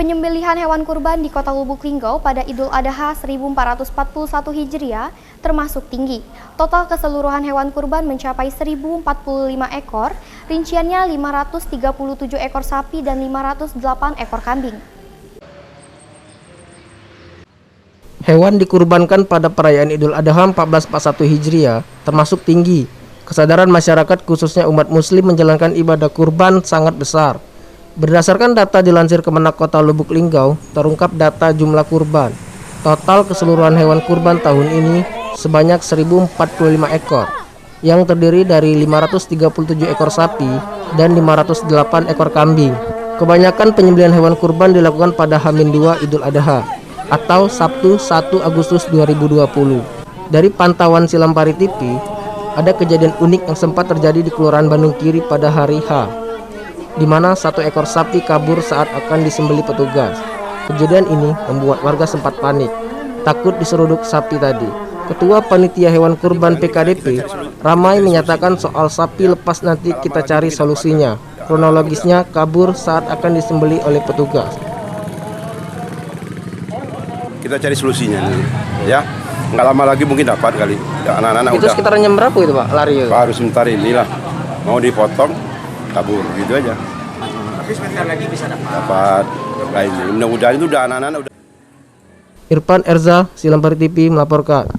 Penyembelihan hewan kurban di Kota Lubuk Linggau pada Idul Adha 1441 Hijriah termasuk tinggi. Total keseluruhan hewan kurban mencapai 1045 ekor, rinciannya 537 ekor sapi dan 508 ekor kambing. Hewan dikurbankan pada perayaan Idul Adha 1441 Hijriah termasuk tinggi. Kesadaran masyarakat khususnya umat muslim menjalankan ibadah kurban sangat besar. Berdasarkan data dilansir Kemenak Kota Lubuk Linggau, terungkap data jumlah kurban. Total keseluruhan hewan kurban tahun ini sebanyak 1045 ekor, yang terdiri dari 537 ekor sapi dan 508 ekor kambing. Kebanyakan penyembelihan hewan kurban dilakukan pada H-2 Idul Adha atau Sabtu 1 Agustus 2020. Dari pantauan Silampari TV, ada kejadian unik yang sempat terjadi di Kelurahan Bandung Kiri pada hari H, di mana satu ekor sapi kabur saat akan disembelih petugas. Kejadian ini membuat warga sempat panik, takut diseruduk sapi tadi. Ketua Panitia Hewan Kurban PKDP, ramai menyatakan soal sapi lepas nanti kita cari solusinya. Kronologisnya kabur saat akan disembelih oleh petugas. Kita cari solusinya nih, ya. Nggak lama lagi mungkin dapat kali. Ya, anak-anak itu udah. Sekitar jam berapa itu Pak lari itu? Baru sebentar inilah mau dipotong, kabur gitu aja. Tapi sebentar lagi bisa Dapat lainnya. Mudah-mudahan itu udah anak-anak udah. Irfan Erza, Silampari TV melaporkan.